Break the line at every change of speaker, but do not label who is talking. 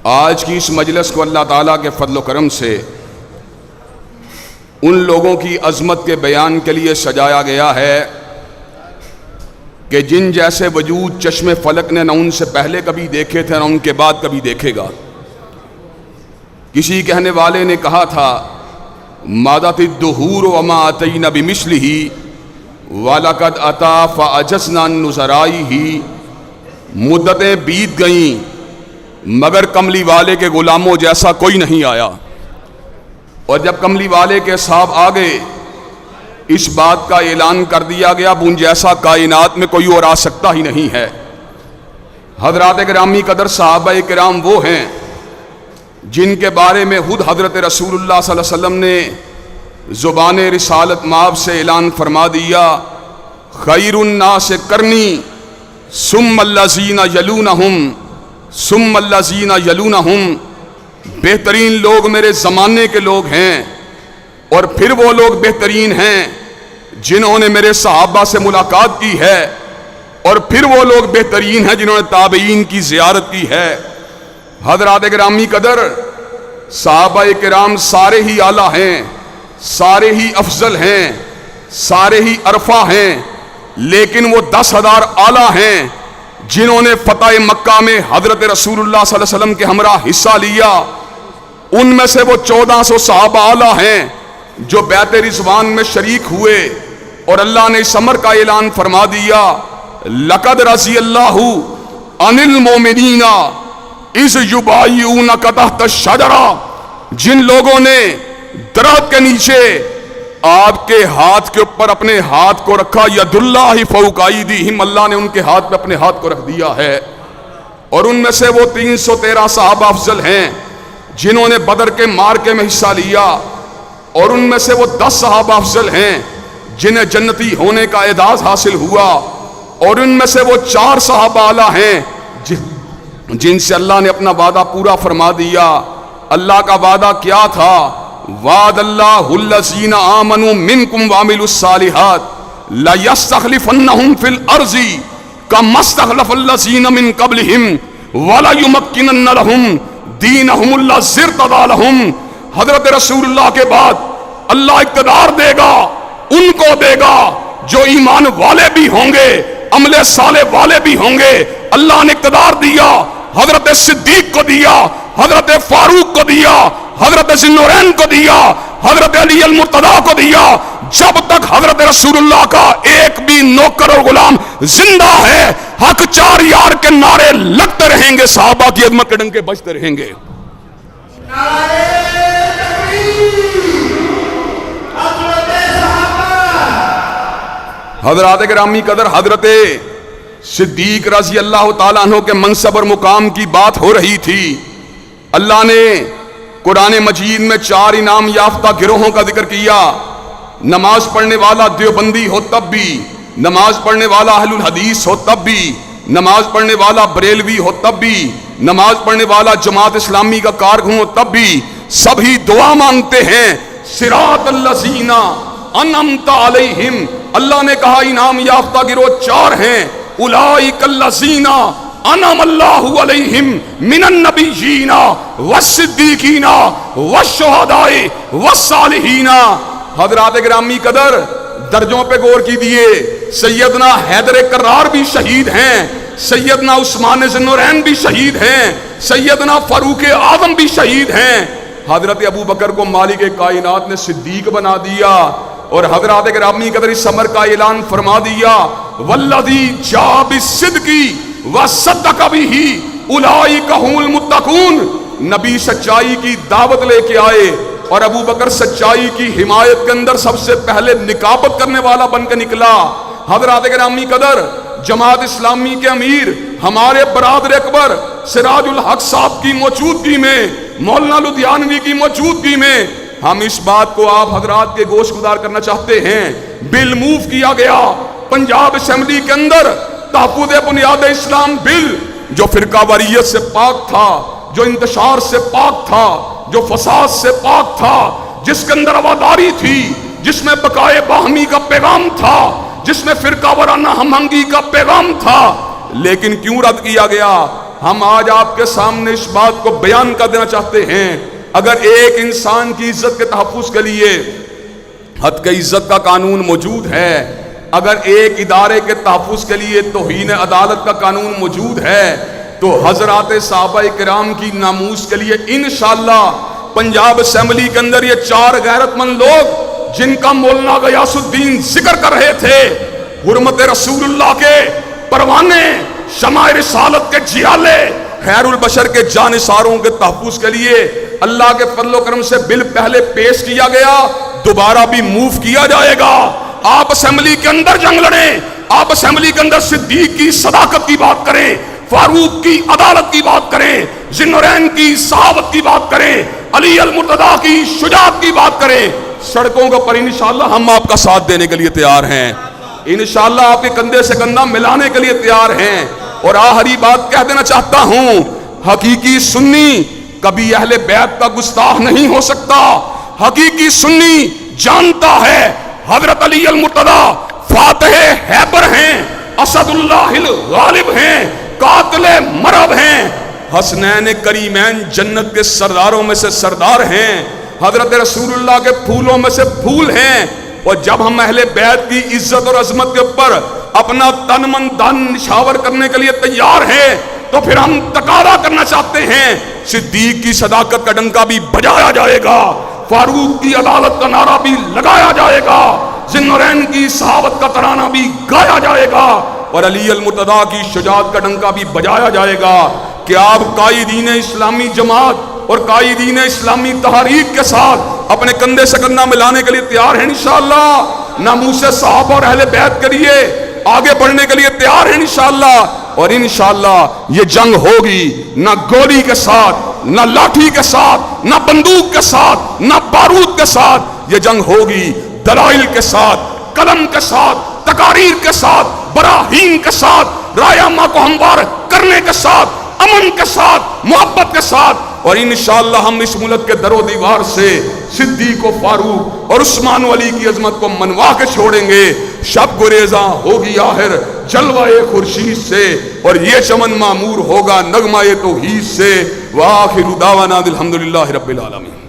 آج کی اس مجلس کو اللہ تعالیٰ کے فضل و کرم سے ان لوگوں کی عظمت کے بیان کے لیے سجایا گیا ہے کہ جن جیسے وجود چشم فلک نے نہ ان سے پہلے کبھی دیکھے تھے نہ ان کے بعد کبھی دیکھے گا۔ کسی کہنے والے نے کہا تھا مادت الدہور وما اتینا بمثلہ وَلَقَدْ أَتَى فَأَجَزْنَا النُّظَرَائِهِ، مدتیں بیت گئیں مگر کملی والے کے غلاموں جیسا کوئی نہیں آیا۔ اور جب کملی والے کے صاحب آ گئے اس بات کا اعلان کر دیا گیا ان جیسا کائنات میں کوئی اور آ سکتا ہی نہیں ہے۔ حضرات گرامی قدر صحابہ کرام وہ ہیں جن کے بارے میں خود حضرت رسول اللہ صلی اللہ علیہ وسلم نے زبان رسالت مآب سے اعلان فرما دیا خیر الناس کرنی ثم الذین یلونہم ثم الذین یلونہم، بہترین لوگ میرے زمانے کے لوگ ہیں اور پھر وہ لوگ بہترین ہیں جنہوں نے میرے صحابہ سے ملاقات کی ہے اور پھر وہ لوگ بہترین ہیں جنہوں نے تابعین کی زیارت کی ہے۔ حضرات گرامی قدر صحابہ کرام سارے ہی اعلیٰ ہیں، سارے ہی افضل ہیں، سارے ہی عرفہ ہیں، لیکن وہ 10,000 اعلیٰ ہیں جنہوں نے فتح مکہ میں حضرت رسول اللہ صلی اللہ علیہ وسلم کے ہمراہ حصہ لیا۔ ان میں سے وہ 1400 صحابہ اعلیٰ ہیں جو بیعت رضوان میں شریک ہوئے اور اللہ نے اس امر کا اعلان فرما دیا لقد رضی اللہ عن المؤمنین اذ یبایعونک تحت الشجرہ، جن لوگوں نے درخت کے نیچے آپ کے ہاتھ کے اوپر اپنے ہاتھ کو رکھا، ید اللہ فوق ایدیہم، اللہ نے ان کے ہاتھ پہ اپنے ہاتھ کو رکھ دیا ہے۔ اور ان میں سے وہ 313 صحابہ افضل ہیں جنہوں نے بدر کے معرکے میں حصہ لیا، اور ان میں سے وہ 10 صحابہ افضل ہیں جنہیں جنتی ہونے کا اعزاز حاصل ہوا، اور ان میں سے وہ 4 صحابہ اعلیٰ ہیں جن سے اللہ نے اپنا وعدہ پورا فرما دیا۔ اللہ کا وعدہ کیا تھا؟ وعد اللہ الذین آمنوا منکم وعملوا الصالحات لیستخلفنہم فی الارض کما استخلف الذین من قبلہم ولایمکنن لہم دینہم الذی ارتضی لہم۔ حضرت رسول اللہ کے بعد اللہ اقتدار دے گا، ان کو دے گا جو ایمان والے بھی ہوں گے، عمل صالح والے بھی ہوں گے۔ اللہ نے اقتدار دیا، حضرت صدیق کو دیا، حضرت فاروق کو دیا، حضرت ذوالنورین کو دیا، حضرت علی المرتضیٰ کو دیا۔ جب تک حضرت رسول اللہ کا ایک بھی نوکر اور غلام زندہ ہے حق 4 یار کے نعرے لگتے رہیں گے، صحابہ کی عظمت کے ڈنکے بجتے رہیں گے۔ حضرات گرامی قدر حضرت صدیق رضی اللہ تعالیٰ عنہ کے منصب اور مقام کی بات ہو رہی تھی۔ اللہ نے قرآن مجید میں 4 انعام یافتہ گروہوں کا ذکر کیا۔ نماز پڑھنے والا دیوبندی ہو تب بھی، نماز پڑھنے والا اہل الحدیث ہو تب بھی، نماز پڑھنے والا بریلوی ہو تب بھی، نماز پڑھنے والا جماعت اسلامی کا کارکن ہو تب بھی، سبھی دعا مانگتے ہیں صراط الذین انعمت علیہم۔ اللہ نے کہا انعام یافتہ گروہ 4 ہیں، اولئک الذین انعم اللہ علیہم من النبیین والصدیقین والشہداء والصالحین۔ حضرات گرامی قدر درجوں پہ غور کیجیے، سیدنا حیدر کرار بھی شہید ہیں، سیدنا عثمان ذوالنورین بھی شہید ہیں، سیدنا فاروق اعظم بھی شہید ہیں۔ حضرت ابو بکر کو مالک کائنات نے صدیق بنا دیا، اور حضرات گرامی قدر اس امر کا اعلان فرما دیا والذی جاء بالصدق وصدق بہ اولئک هم المتقون۔ نبی سچائی کی دعوت لے کے آئے اور ابو بکر سچائی کی حمایت کے اندر سب سے پہلے نکابت کرنے والا بن کے نکلا۔ حضرات گرامی قدر جماعت اسلامی کے امیر ہمارے برادر اکبر سراج الحق صاحب کی موجودگی میں، مولانا لدھیانوی کی موجودگی میں ہم اس بات کو آپ حضرات کے گوش گزار کرنا چاہتے ہیں۔ بل موو کیا گیا پنجاب اسمبلی کے اندر تحفظ بنیاد اسلام بل، جو فرقہ واریت سے پاک تھا، جو انتشار سے پاک تھا، جو فساد سے پاک تھا، جس کے اندر رواداری تھی، جس میں بقائے باہمی کا پیغام تھا، جس میں فرقہ وارانہ ہم آہنگی کا پیغام تھا، لیکن کیوں رد کیا گیا؟ ہم آج آپ کے سامنے اس بات کو بیان کر دینا چاہتے ہیں، اگر ایک انسان کی عزت کے تحفظ کے لیے حد کی عزت کا قانون موجود ہے، اگر ایک ادارے کے تحفظ کے لیے توہین عدالت کا قانون موجود ہے، تو حضرات صحابہ کرام کی ناموس کے لیے انشاءاللہ پنجاب اسمبلی کے اندر یہ 4 غیرت مند لوگ جن کا مولانا غیاث الدین ذکر کر رہے تھے، حرمت رسول اللہ کے پروانے، شمع رسالت کے جیالے، خیر البشر کے جانثاروں کے تحفظ کے لیے اللہ کے فضل و کرم سے بل پہلے پیش کیا گیا، دوبارہ بھی موو کیا جائے گا۔ آپ اسمبلی کے اندر جنگ لڑیں، آپ اسمبلی کے اندر صدیق کی صداقت کی بات کریں، فاروق کی عدالت کی بات کریں، ذی النورین کی صحابت کی بات کریں، علی المرتضیٰ کی شجاعت کی بات کریں، سڑکوں کے پر انشاءاللہ ہم آپ کا ساتھ دینے کے لیے تیار ہیں، انشاءاللہ آپ کے کندھے سے کندھا ملانے کے لیے تیار ہیں۔ اور آخری بات کہہ دینا چاہتا ہوں، حقیقی سنی کبھی اہل بیت کا گستاخ نہیں ہو سکتا۔ حقیقی سنی جانتا ہے حضرت علی المرتضیٰ فاتح حیبر ہیں، اسد اللہ الغالب ہیں، قاتل مرب ہیں، حسنین کریمین جنت کے سرداروں میں سے سردار ہیں، حضرت رسول اللہ کے پھولوں میں سے پھول ہیں۔ اور جب ہم اہل بیت کی عزت اور عظمت کے اوپر اپنا تن من دن نشاور کرنے کے لیے تیار ہیں، تو پھر ہم تقاضا کرنا چاہتے ہیں صدیق کی صداقت کا ڈنکا بھی بجایا جائے گا، فاروق کی عدالت کا نعرہ بھی لگایا جائے گا، ذی النورین کی صحابت کا ترانہ بھی گایا جائے گا، اور علی المرتضیٰ کی شجاعت کا ڈنکا بھی بجایا جائے گا۔ کہ آپ قائدین اسلامی جماعت اور قائدین اسلامی تحریک کے ساتھ اپنے کندھے سے کندھا ملانے کے لیے تیار ہیں انشاءاللہ، ناموس صحابہ اور اہل بیت کے لیے آگے بڑھنے کے لیے تیار ہیں انشاءاللہ۔ اور انشاءاللہ یہ جنگ ہوگی نہ گولی کے ساتھ، نہ لاٹھی کے ساتھ، نہ بندوق کے ساتھ، نہ بارود کے ساتھ، یہ جنگ ہوگی دلائل کے ساتھ، قلم کے ساتھ، تقاریر کے ساتھ، براہین کے ساتھ، رائے کو ہموار کرنے کے ساتھ، امن کے ساتھ، محبت کے ساتھ۔ اور انشاءاللہ ہم اس ملک کے در و دیوار سے صدیق و فاروق اور عثمان و علی کی عظمت کو منوا کے چھوڑیں گے۔ شب گریزاں ہوگی آخر جلوہ خورشید سے، اور یہ چمن معمور ہوگا نغمہ توحید سے۔ وآخر دعوانا الحمدللہ رب العالمین۔